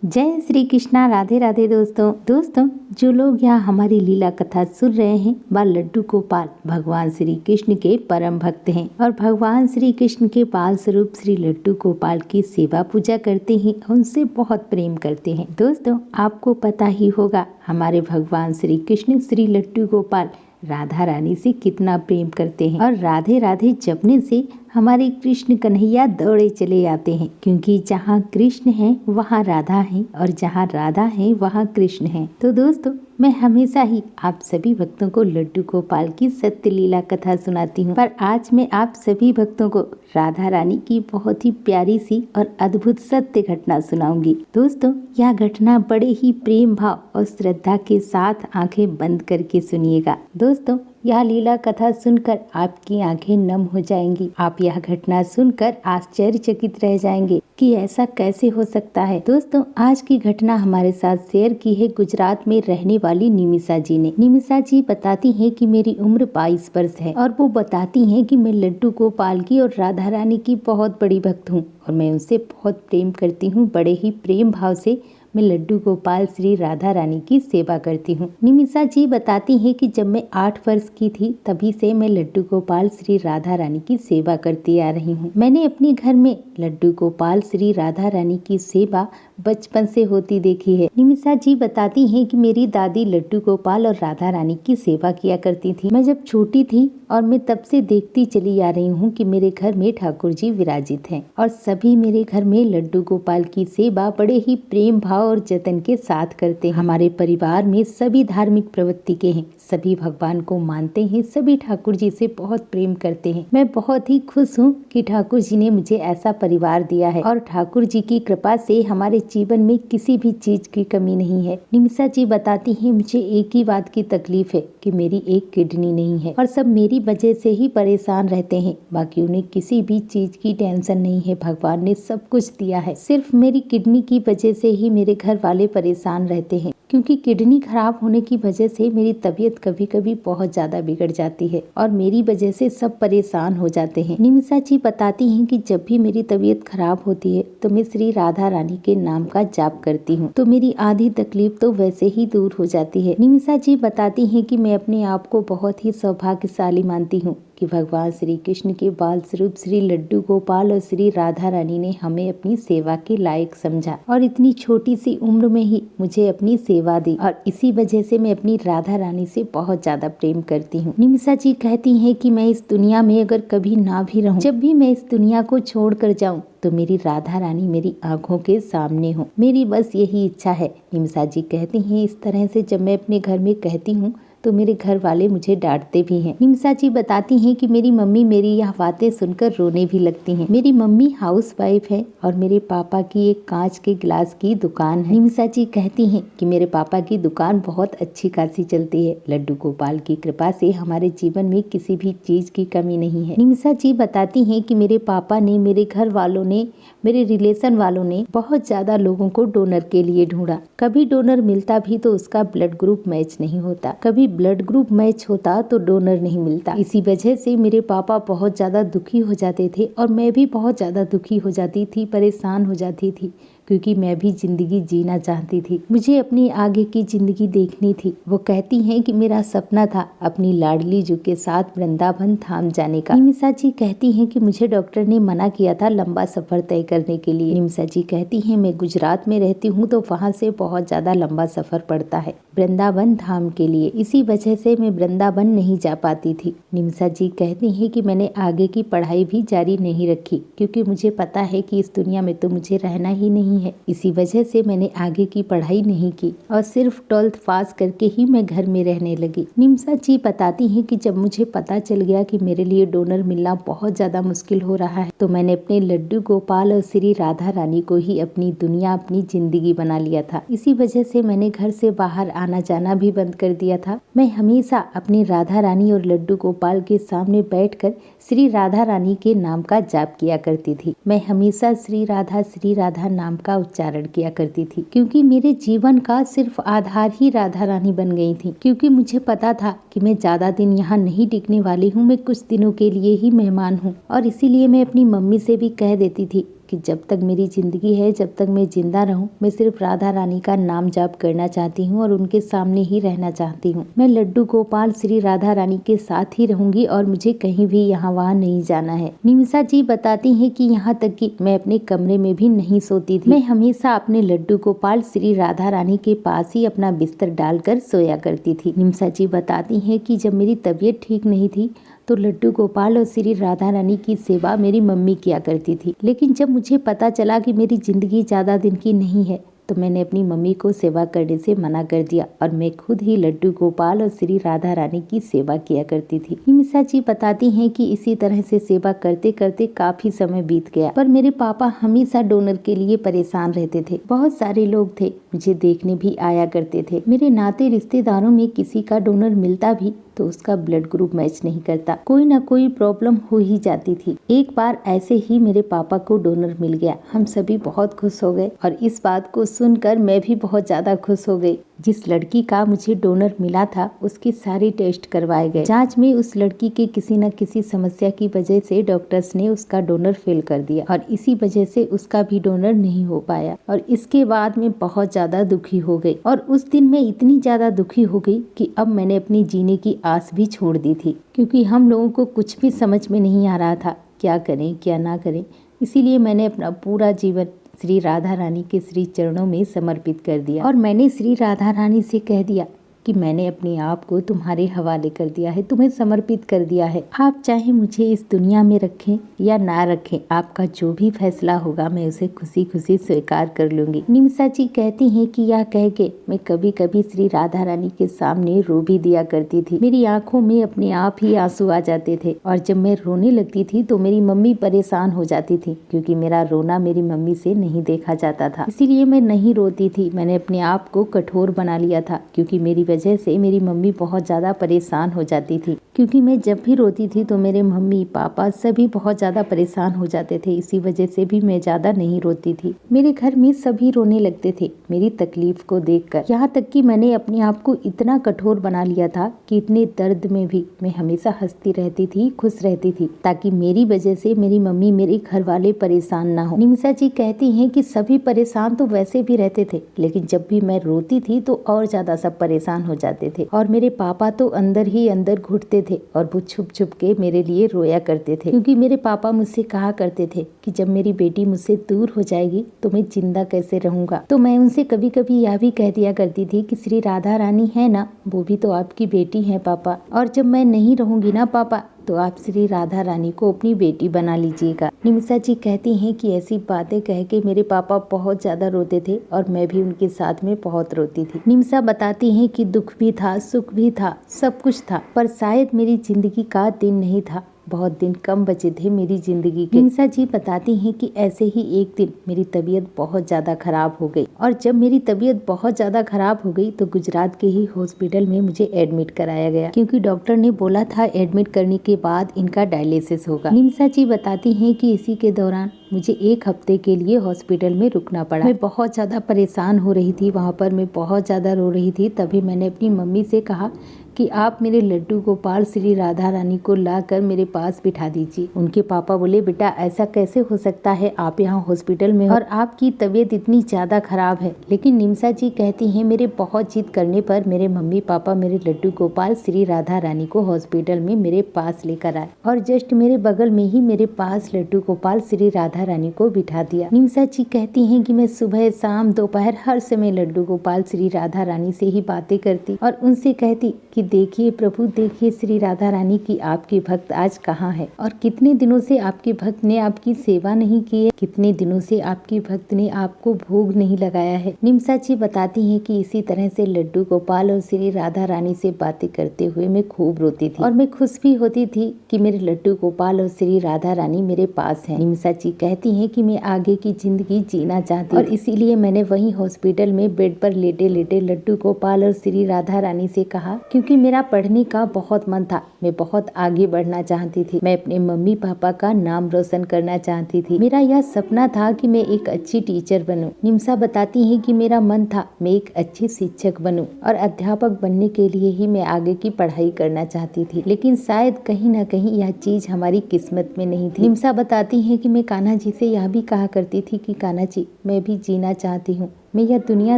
जय श्री कृष्णा। राधे राधे दोस्तों जो लोग यहाँ हमारी लीला कथा सुन रहे हैं वह लड्डू गोपाल भगवान श्री कृष्ण के परम भक्त हैं और भगवान श्री कृष्ण के बाल स्वरूप श्री लड्डू गोपाल की सेवा पूजा करते हैं, उनसे बहुत प्रेम करते हैं। दोस्तों आपको पता ही होगा हमारे भगवान श्री कृष्ण श्री लड्डू गोपाल राधा रानी से कितना प्रेम करते हैं और राधे राधे जपने से हमारे कृष्ण कन्हैया दौड़े चले आते हैं, क्योंकि जहाँ कृष्ण है वहाँ राधा है और जहाँ राधा है वहाँ कृष्ण है। तो दोस्तों मैं हमेशा ही आप सभी भक्तों को लड्डू गोपाल की सत्य लीला कथा सुनाती हूँ, पर आज मैं आप सभी भक्तों को राधा रानी की बहुत ही प्यारी सी और अद्भुत सत्य घटना सुनाऊंगी। दोस्तों यह घटना बड़े ही प्रेम भाव और श्रद्धा के साथ आंखें बंद करके सुनिएगा। दोस्तों यह लीला कथा सुनकर आपकी आंखें नम हो जाएंगी। आप यह घटना सुनकर आश्चर्यचकित रह जाएंगे कि ऐसा कैसे हो सकता है। दोस्तों आज की घटना हमारे साथ शेयर की है गुजरात में रहने वाली निमिषा जी ने। निमिषा जी बताती हैं कि मेरी उम्र 22 वर्ष है और वो बताती हैं कि मैं लड्डू गोपाल की और राधा रानी की बहुत बड़ी भक्त हूँ और मैं उनसे बहुत प्रेम करती हूँ। बड़े ही प्रेम भाव से मैं लड्डू गोपाल श्री राधा रानी की सेवा करती हूँ। निमिषा जी बताती हैं कि जब मैं 8 वर्ष की थी तभी से मैं लड्डू गोपाल श्री राधा रानी की सेवा करती आ रही हूँ। मैंने अपने घर में लड्डू गोपाल श्री राधा रानी की सेवा बचपन से होती देखी है। निमिषा जी बताती हैं कि मेरी दादी लड्डू गोपाल और राधा रानी की सेवा किया करती थी। मैं जब छोटी थी और मैं तब से देखती चली आ रही हूँ कि मेरे घर में ठाकुर जी विराजित हैं और सभी मेरे घर में लड्डू गोपाल की सेवा बड़े ही प्रेम भाव और जतन के साथ करते हैं। हमारे परिवार में सभी धार्मिक प्रवृत्ति के हैं, सभी भगवान को मानते हैं, सभी ठाकुर जी से बहुत प्रेम करते हैं। मैं बहुत ही खुश हूँ कि ठाकुर जी ने मुझे ऐसा परिवार दिया है और ठाकुर जी की कृपा से हमारे जीवन में किसी भी चीज की कमी नहीं है। निमिषा जी बताती हैं मुझे एक ही बात की तकलीफ है कि मेरी एक किडनी नहीं है और सब मेरी वजह से ही परेशान रहते हैं, बाकी उन्हें किसी भी चीज की टेंशन नहीं है। भगवान ने सब कुछ दिया है, सिर्फ मेरी किडनी की वजह से ही मेरे घर वाले परेशान रहते हैं, क्योंकि किडनी खराब होने की वजह से मेरी तबीयत कभी कभी बहुत ज्यादा बिगड़ जाती है और मेरी वजह से सब परेशान हो जाते हैं। निमिषा जी बताती हैं कि जब भी मेरी तबीयत खराब होती है तो मैं श्री राधा रानी के नाम का जाप करती हूँ, तो मेरी आधी तकलीफ तो वैसे ही दूर हो जाती है। निमिषा जी बताती हैं कि मैं अपने आप को बहुत ही सौभाग्यशाली मानती हूँ कि भगवान श्री कृष्ण के बाल स्वरूप श्री लड्डू गोपाल और श्री राधा रानी ने हमें अपनी सेवा के लायक समझा और इतनी छोटी सी उम्र में ही मुझे अपनी सेवा दी और इसी वजह से मैं अपनी राधा रानी से बहुत ज्यादा प्रेम करती हूँ। निमिषा जी कहती हैं कि मैं इस दुनिया में अगर कभी ना भी रहूं, जब भी मैं इस दुनिया को छोड़ कर जाऊं तो मेरी राधा रानी मेरी आंखों के सामने हो, मेरी बस यही इच्छा है। निमिषा जी कहती हैं इस तरह से जब मैं अपने घर में कहती हूँ तो मेरे घर वाले मुझे डांटते भी हैं। निमिषा जी बताती हैं कि मेरी मम्मी मेरी यह बातें सुनकर रोने भी लगती हैं। मेरी मम्मी हाउस वाइफ है और मेरे पापा की एक कांच के गिलास की दुकान है। निमिषा जी कहती हैं कि मेरे पापा की दुकान बहुत अच्छी खासी चलती है। लड्डू गोपाल की कृपा से हमारे जीवन में किसी भी चीज की कमी नहीं है। निमिषा जी बताती हैं कि मेरे पापा ने, मेरे घर वालों ने, मेरे रिलेशन वालों ने बहुत ज्यादा लोगों को डोनर के लिए ढूंढा। कभी डोनर मिलता भी तो उसका ब्लड ग्रुप मैच नहीं होता, कभी ब्लड ग्रुप मैच होता तो डोनर नहीं मिलता। इसी वजह से मेरे पापा बहुत ज्यादा दुखी हो जाते थे और मैं भी बहुत ज्यादा दुखी हो जाती थी, परेशान हो जाती थी, क्योंकि मैं भी जिंदगी जीना चाहती थी, मुझे अपनी आगे की जिंदगी देखनी थी। वो कहती हैं कि मेरा सपना था अपनी लाडली जू के साथ वृंदावन धाम जाने का। निमिषा जी कहती हैं कि मुझे डॉक्टर ने मना किया था लंबा सफर तय करने के लिए। निमिषा जी कहती हैं मैं गुजरात में रहती हूँ तो वहाँ से बहुत ज्यादा लंबा सफर पड़ता है वृंदावन धाम के लिए, इसी वजह से मैं वृंदावन नहीं जा पाती थी। निमिषा जी कहती हैं कि मैंने आगे की पढ़ाई भी जारी नहीं रखी, क्योंकि मुझे पता है कि इस दुनिया में तो मुझे रहना ही नहीं है, इसी वजह से मैंने आगे की पढ़ाई नहीं की और सिर्फ 12th पास करके ही मैं घर में रहने लगी। निमिषा जी बताती हैं कि जब मुझे पता चल गया कि मेरे लिए डोनर मिलना बहुत ज्यादा मुश्किल हो रहा है तो मैंने अपने लड्डू गोपाल और श्री राधा रानी को ही अपनी दुनिया, अपनी जिंदगी बना लिया था। इसी वजह से मैंने घर से बाहर आना जाना भी बंद कर दिया था। मैं हमेशा अपनी राधा रानी और लड्डू गोपाल के सामने बैठकर श्री राधा रानी के नाम का जाप किया करती थी। मैं हमेशा श्री राधा नाम का उच्चारण किया करती थी, क्योंकि मेरे जीवन का सिर्फ आधार ही राधा रानी बन गई थी। क्योंकि मुझे पता था कि मैं ज्यादा दिन यहाँ नहीं टिकने वाली हूँ, मैं कुछ दिनों के लिए ही मेहमान हूँ और इसीलिए मैं अपनी मम्मी से भी कह देती थी कि जब तक मेरी जिंदगी है, जब तक मैं जिंदा रहूं, मैं सिर्फ राधा रानी का नाम जाप करना चाहती हूँ और उनके सामने ही रहना चाहती हूँ। मैं लड्डू गोपाल श्री राधा रानी के साथ ही रहूंगी और मुझे कहीं भी यहाँ वहाँ नहीं जाना है। निमिषा जी बताती हैं कि यहाँ तक कि मैं अपने कमरे में भी नहीं सोती थी। मैं हमेशा अपने लड्डू गोपाल श्री राधा रानी के पास ही अपना बिस्तर डालकर सोया करती थी। निमिषा जी बताती हैं कि जब मेरी तबीयत ठीक नहीं थी तो लड्डू गोपाल और श्री राधा रानी की सेवा मेरी मम्मी किया करती थी। लेकिन जब मुझे पता चला कि मेरी जिंदगी ज्यादा दिन की नहीं है तो मैंने अपनी मम्मी को सेवा करने से मना कर दिया और मैं खुद ही लड्डू गोपाल और श्री राधा रानी की सेवा किया करती थी। निमिषा जी बताती हैं कि इसी तरह से सेवा करते करते काफी समय बीत गया, पर मेरे पापा हमेशा डोनर के लिए परेशान रहते थे। बहुत सारे लोग थे, मुझे देखने भी आया करते थे। मेरे नाते रिश्तेदारों में किसी का डोनर मिलता भी तो उसका ब्लड ग्रुप मैच नहीं करता, कोई ना कोई प्रॉब्लम हो ही जाती थी। एक बार ऐसे ही मेरे पापा को डोनर मिल गया। हम सभी बहुत खुश हो गए और इस बात को सुनकर मैं भी बहुत ज्यादा खुश हो गई। जिस लड़की का मुझे डोनर मिला था उसके सारे टेस्ट करवाए गए। जांच में उस लड़की के किसी न किसी समस्या की वजह से डॉक्टर्स ने उसका डोनर फेल कर दिया और इसी वजह से उसका भी डोनर नहीं हो पाया। और इसके बाद मैं बहुत ज्यादा दुखी हो गई और उस दिन मैं इतनी ज्यादा दुखी हो गई कि अब मैंने अपनी जीने की आस भी छोड़ दी थी, क्योंकि हम लोगों को कुछ भी समझ में नहीं आ रहा था क्या करें क्या ना करें। इसीलिए मैंने अपना पूरा जीवन श्री राधा रानी के श्री चरणों में समर्पित कर दिया और मैंने श्री राधा रानी से कह दिया कि मैंने अपने आप को तुम्हारे हवाले कर दिया है, तुम्हें समर्पित कर दिया है। आप चाहे मुझे इस दुनिया में रखें या ना रखें, आपका जो भी फैसला होगा मैं उसे खुशी खुशी स्वीकार कर लूंगी। निमिषा जी कहती हैं कि यह कह के मैं कभी कभी श्री राधा रानी के सामने रो भी दिया करती थी। मेरी आंखों में अपने आप ही आंसू आ जाते थे और जब मैं रोने लगती थी तो मेरी मम्मी परेशान हो जाती थी, क्योंकि मेरा रोना मेरी मम्मी से नहीं देखा जाता था। इसीलिए मैं नहीं रोती थी। मैंने अपने आप को कठोर बना लिया था, क्योंकि मेरी वजह से मेरी मम्मी बहुत ज्यादा परेशान हो जाती थी। क्योंकि मैं जब भी रोती थी तो मेरे मम्मी पापा सभी बहुत ज्यादा परेशान हो जाते थे। इसी वजह से भी मैं ज्यादा नहीं रोती थी। मेरे घर में सभी रोने लगते थे मेरी तकलीफ को देखकर। यहाँ तक कि मैंने अपने आप को इतना कठोर बना लिया था कि इतने दर्द में भी मैं हमेशा हंसती रहती थी, खुश रहती थी, ताकि मेरी वजह से मेरी मम्मी, मेरे घर वाले परेशान ना हो। निमिषा जी कहती हैं कि सभी परेशान तो वैसे भी रहते थे, लेकिन जब भी मैं रोती थी तो और ज्यादा सब परेशान हो जाते थे और मेरे पापा तो अंदर ही अंदर घुटते थे और वो छुप छुप के मेरे लिए रोया करते थे। क्योंकि मेरे पापा मुझसे कहा करते थे कि जब मेरी बेटी मुझसे दूर हो जाएगी तो मैं जिंदा कैसे रहूंगा। तो मैं उनसे कभी कभी यह भी कह दिया करती थी कि श्री राधा रानी है ना, वो भी तो आपकी बेटी है पापा, और जब मैं नहीं रहूंगी ना पापा तो आप श्री राधा रानी को अपनी बेटी बना लीजिएगा। निमिषा जी कहती हैं कि ऐसी बातें कह के मेरे पापा बहुत ज्यादा रोते थे और मैं भी उनके साथ में बहुत रोती थी। निमिषा बताती हैं कि दुख भी था, सुख भी था, सब कुछ था, पर शायद मेरी जिंदगी का दिन नहीं था, बहुत दिन कम बचे थे मेरी जिंदगी के। निमिषा जी बताती हैं कि ऐसे ही एक दिन मेरी तबीयत बहुत ज्यादा खराब हो गई और जब मेरी तबीयत बहुत ज्यादा खराब हो गई तो गुजरात के ही हॉस्पिटल में मुझे एडमिट कराया गया, क्योंकि डॉक्टर ने बोला था एडमिट करने के बाद इनका डायलिसिस होगा। निमिषा जी बताती हैं कि इसी के दौरान मुझे 1 हफ्ते के लिए हॉस्पिटल में रुकना पड़ा। मैं बहुत ज्यादा परेशान हो रही थी, वहाँ पर मैं बहुत ज्यादा रो रही थी। तभी मैंने अपनी मम्मी से कहा कि आप मेरे लड्डू गोपाल श्री राधा रानी को लाकर मेरे पास बिठा दीजिए। उनके पापा बोले, बेटा ऐसा कैसे हो सकता है, आप यहाँ हॉस्पिटल में और आपकी तबीयत इतनी ज्यादा खराब है। लेकिन निमिषा जी कहती हैं मेरे बहुत जिद करने पर मेरे मम्मी पापा मेरे लड्डू गोपाल श्री राधा रानी को हॉस्पिटल में मेरे पास लेकर आए और जस्ट मेरे बगल में ही मेरे पास लड्डू गोपाल श्री राधा रानी को बिठा दिया। निमिषा जी कहती हैं कि मैं सुबह शाम दोपहर हर समय लड्डू गोपाल श्री राधा रानी से ही बातें करती और उनसे कहती कि देखिए प्रभु, देखिए श्री राधा रानी की आपकी भक्त आज कहाँ है और कितने दिनों से आपके भक्त ने आपकी सेवा नहीं की है, कितने दिनों से आपकी भक्त ने आपको भोग नहीं लगाया है। निमिषा जी बताती हैं कि इसी तरह से लड्डू गोपाल और श्री राधा रानी से बातें करते हुए मैं खूब रोती थी और मैं खुश भी होती थी कि मेरे लड्डू गोपाल और श्री राधा रानी मेरे पास है। निमिषा जी कहती हैं कि मैं आगे की जिंदगी जीना चाहती और इसीलिए मैंने वहीं हॉस्पिटल में बेड पर लेटे लेटे लड्डू गोपाल और श्री राधा रानी से कहा, क्योंकि क्योंकि मेरा पढ़ने का बहुत मन था। मैं बहुत आगे बढ़ना चाहती थी। मैं अपने मम्मी पापा का नाम रोशन करना चाहती थी। मेरा यह सपना था कि मैं एक अच्छी टीचर बनूं। निम्सा बताती है कि मेरा मन था मैं एक अच्छी शिक्षक बनूं और अध्यापक बनने के लिए ही मैं आगे की पढ़ाई करना चाहती थी। लेकिन शायद कहीं न कहीं यह चीज हमारी किस्मत में नहीं थी। निम्सा बताती है कि मैं कान्हा जी से यह भी कहा करती थी कि कान्हा जी, मैं भी जीना चाहती हूँ, मैं यह दुनिया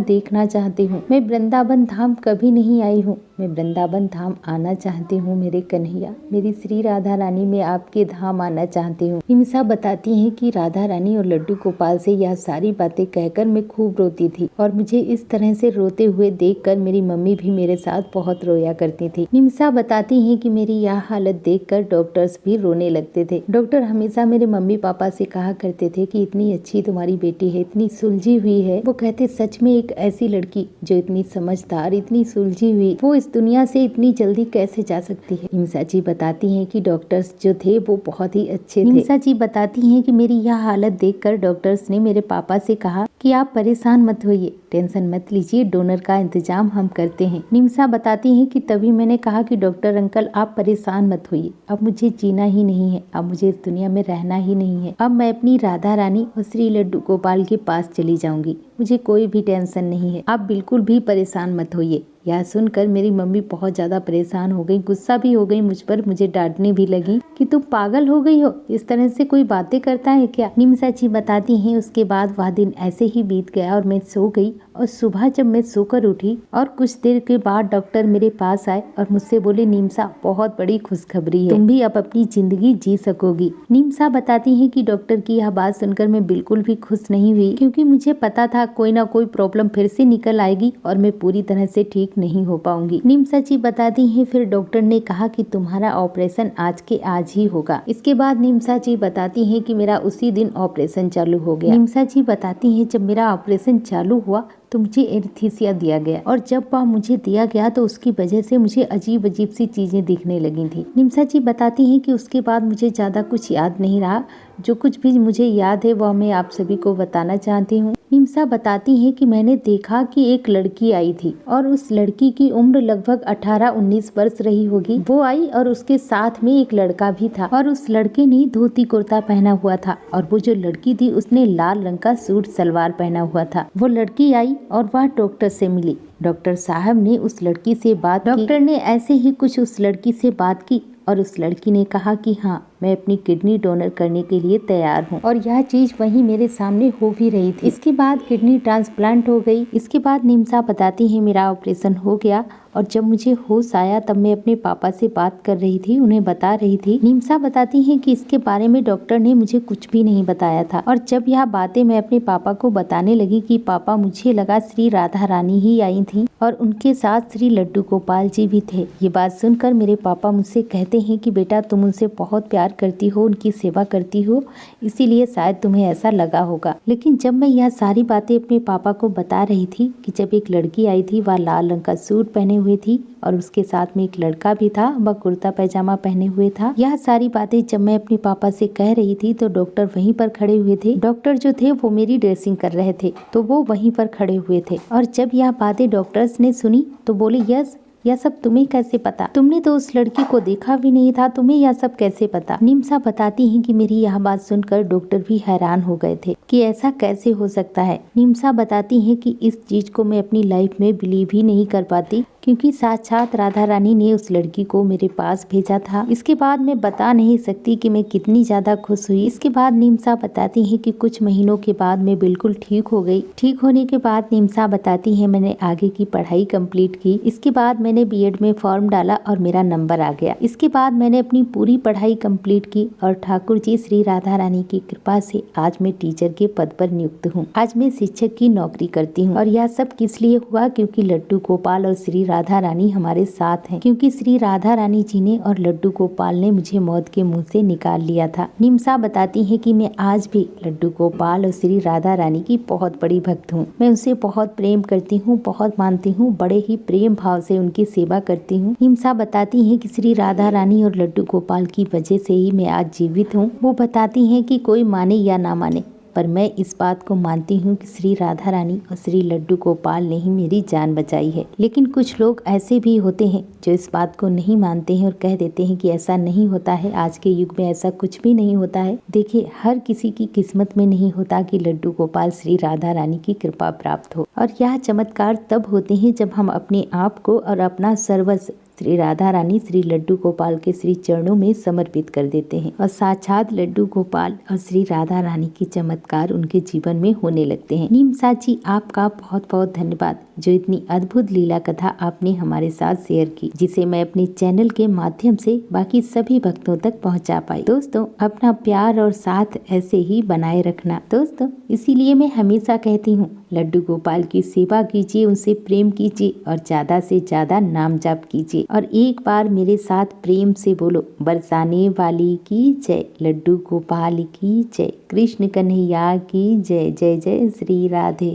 देखना चाहती हूँ। मैं वृंदावन धाम कभी नहीं आई हूँ, मैं वृंदावन धाम आना चाहती हूँ। मेरे कन्हैया, मेरी श्री राधा रानी, मैं आपके धाम आना चाहती हूँ। निम्सा बताती है कि राधा रानी और लड्डू गोपाल से यह सारी बातें कहकर मैं खूब रोती थी और मुझे इस तरह से रोते हुए देखकर मेरी मम्मी भी मेरे साथ बहुत रोया करती थी। निम्सा बताती है कि मेरी यह हालत देखकर डॉक्टर्स भी रोने लगते थे। डॉक्टर हमेशा मेरे मम्मी पापा से कहा करते थे कि इतनी अच्छी तुम्हारी बेटी है, इतनी सुलझी हुई है। वो कहते सच में एक ऐसी लड़की जो इतनी समझदार, इतनी सुलझी हुई, वो इस दुनिया से इतनी जल्दी कैसे जा सकती है। निम्सा जी बताती हैं कि डॉक्टर्स जो थे वो बहुत ही अच्छे थे। निम्सा जी बताती हैं कि मेरी यह हालत देखकर डॉक्टर्स ने मेरे पापा से कहा कि आप परेशान मत होइए, टेंशन मत लीजिए, डोनर का इंतजाम हम करते हैं। निम्सा बताती हैं कि तभी मैंने कहा कि डॉक्टर अंकल आप परेशान मत होइए, अब मुझे जीना ही नहीं है, अब मुझे इस दुनिया में रहना ही नहीं है। अब मैं अपनी राधा रानी और श्री लड्डू गोपाल के पास चली जाऊंगी, मुझे कोई भी टेंशन नहीं है, आप बिल्कुल भी परेशान मत होइए। यह सुनकर मेरी मम्मी बहुत ज्यादा परेशान हो गई, गुस्सा भी हो गई मुझ पर, मुझे डांटने भी लगी कि तुम पागल हो गई हो, इस तरह से कोई बातें करता है क्या। निम्सा जी बताती हैं उसके बाद वह दिन ऐसे ही बीत गया और मैं सो गई और सुबह जब मैं सोकर उठी और कुछ देर के बाद डॉक्टर मेरे पास आए और मुझसे बोले निम्सा बहुत बड़ी खुशखबरी है, तुम भी अब अपनी जिंदगी जी सकोगी। निम्सा बताती है कि डॉक्टर की यह बात सुनकर मैं बिल्कुल भी खुश नहीं हुई, क्योंकि मुझे पता था कोई ना कोई प्रॉब्लम फिर से निकल आएगी और मैं पूरी तरह से ठीक नहीं हो पाऊंगी। निम्सा जी बताती हैं फिर डॉक्टर ने कहा कि तुम्हारा ऑपरेशन आज के आज ही होगा। इसके बाद निम्सा जी बताती हैं कि मेरा उसी दिन ऑपरेशन चालू हो गया। निम्सा जी बताती हैं जब मेरा ऑपरेशन चालू हुआ तो मुझे एनेस्थीसिया दिया गया और जब वह मुझे दिया गया तो उसकी वजह से मुझे अजीब अजीब सी चीजें दिखने लगी थी। निम्सा जी बताती हैं कि उसके बाद मुझे ज्यादा कुछ याद नहीं रहा, जो कुछ भी मुझे याद है वह मैं आप सभी को बताना चाहती हूँ। निम्सा बताती हैं कि मैंने देखा कि एक लड़की आई थी और उस लड़की की उम्र लगभग 18-19 वर्ष रही होगी। वो आई और उसके साथ में एक लड़का भी था और उस लड़के ने धोती कुर्ता पहना हुआ था और वो जो लड़की थी उसने लाल रंग का सूट सलवार पहना हुआ था। वो लड़की आई और वह डॉक्टर से मिली। डॉक्टर साहब ने उस लड़की से बात की। डॉक्टर ने ऐसे ही कुछ उस लड़की से बात की और उस लड़की ने कहा कि हाँ, मैं अपनी किडनी डोनर करने के लिए तैयार हूँ और यह चीज वहीं मेरे सामने हो भी रही थी। इसके बाद किडनी ट्रांसप्लांट हो गई। इसके बाद निम्सा बताती है मेरा ऑपरेशन हो गया और जब मुझे होश आया तब मैं अपने पापा से बात कर रही थी, उन्हें बता रही थी। निम्सा बताती है कि इसके बारे में डॉक्टर ने मुझे कुछ भी नहीं बताया था और जब यह बातें मैं अपने पापा को बताने लगी कि पापा मुझे लगा श्री राधा रानी ही आई थी और उनके साथ श्री लड्डू गोपाल जी भी थे। ये बात सुनकर मेरे पापा मुझसे कहते हैं कि बेटा तुम उनसे बहुत प्यार करती हो, उनकी सेवा करती हो, इसीलिए शायद तुम्हें ऐसा लगा होगा। लेकिन जब मैं यह सारी बातें अपने पापा को बता रही थी कि जब एक लड़की आई थी, वह लाल रंग का सूट पहने हुए थी और उसके साथ में एक लड़का भी था, वह कुर्ता पैजामा पहने हुए था। यह सारी बातें जब मैं अपने पापा से कह रही थी तो डॉक्टर वहीं पर खड़े हुए थे। डॉक्टर जो थे वो मेरी ड्रेसिंग कर रहे थे तो वो वहीं पर खड़े हुए थे और जब यह बातें डॉक्टर्स ने सुनी तो बोले यस, यह सब तुम्हें कैसे पता? तुमने तो उस लड़की को देखा भी नहीं था, तुम्हें यह सब कैसे पता? निम्सा बताती हैं कि मेरी यह बात सुनकर डॉक्टर भी हैरान हो गए थे कि ऐसा कैसे हो सकता है। निम्सा बताती हैं कि इस चीज को मैं अपनी लाइफ में बिलीव ही नहीं कर पाती, क्योंकि साक्षात राधा रानी ने उस लड़की को मेरे पास भेजा था। इसके बाद मैं बता नहीं सकती कि मैं कितनी ज्यादा खुश हुई। इसके बाद निम्सा बताती हैं कि कुछ महीनों के बाद मैं बिल्कुल ठीक हो गई। ठीक होने के बाद निम्सा बताती हैं मैंने आगे की पढ़ाई कंप्लीट की। इसके बाद मैंने बीएड में फॉर्म डाला और मेरा नंबर आ गया। इसके बाद मैंने अपनी पूरी पढ़ाई कंप्लीट की और ठाकुर जी श्री राधा रानी की कृपा से आज मैं टीचर के पद पर नियुक्त हूँ। आज मैं शिक्षक की नौकरी करती हूँ और यह सब किस लिए हुआ? क्योंकि लड्डू गोपाल और श्री राधा रानी हमारे साथ हैं, क्योंकि श्री राधा रानी जी ने और लड्डू गोपाल ने मुझे मौत के मुंह से निकाल लिया था। निम्सा बताती है कि मैं आज भी लड्डू गोपाल और श्री राधा रानी की बहुत बड़ी भक्त हूँ। मैं उनसे बहुत प्रेम करती हूँ, बहुत मानती हूँ, बड़े ही प्रेम भाव से उनकी सेवा करती हूँ। निम्सा बताती है कि श्री राधा रानी और लड्डू गोपाल की वजह से ही मैं आज जीवित हूँ। वो बताती है कि कोई माने या ना माने, पर मैं इस बात को मानती हूँ कि श्री राधा रानी और श्री लड्डू गोपाल ने ही मेरी जान बचाई है। लेकिन कुछ लोग ऐसे भी होते हैं जो इस बात को नहीं मानते हैं और कह देते हैं कि ऐसा नहीं होता है, आज के युग में ऐसा कुछ भी नहीं होता है। देखिए, हर किसी की किस्मत में नहीं होता कि लड्डू गोपाल श्री राधा रानी की कृपा प्राप्त हो, और यह चमत्कार तब होते हैं जब हम अपने आप को और अपना सर्वस्व श्री राधा रानी श्री लड्डू गोपाल के श्री चरणों में समर्पित कर देते हैं और साक्षात लड्डू गोपाल और श्री राधा रानी के चमत्कार उनके जीवन में होने लगते हैं। नीम साची, आपका बहुत बहुत धन्यवाद जो इतनी अद्भुत लीला कथा आपने हमारे साथ शेयर की, जिसे मैं अपने चैनल के माध्यम से बाकी सभी भक्तों तक पहुंचा पाई। दोस्तों, अपना प्यार और साथ ऐसे ही बनाए रखना दोस्तों। इसीलिए मैं हमेशा कहती हूँ, लड्डू गोपाल की सेवा कीजिए, उनसे प्रेम कीजिए और ज्यादा से ज्यादा नाम जाप कीजिए। और एक बार मेरे साथ प्रेम से बोलो, बरसाने वाली की जय, लड्डू गोपाल की जय, कृष्ण कन्हैया की जय। जय जय श्री राधे।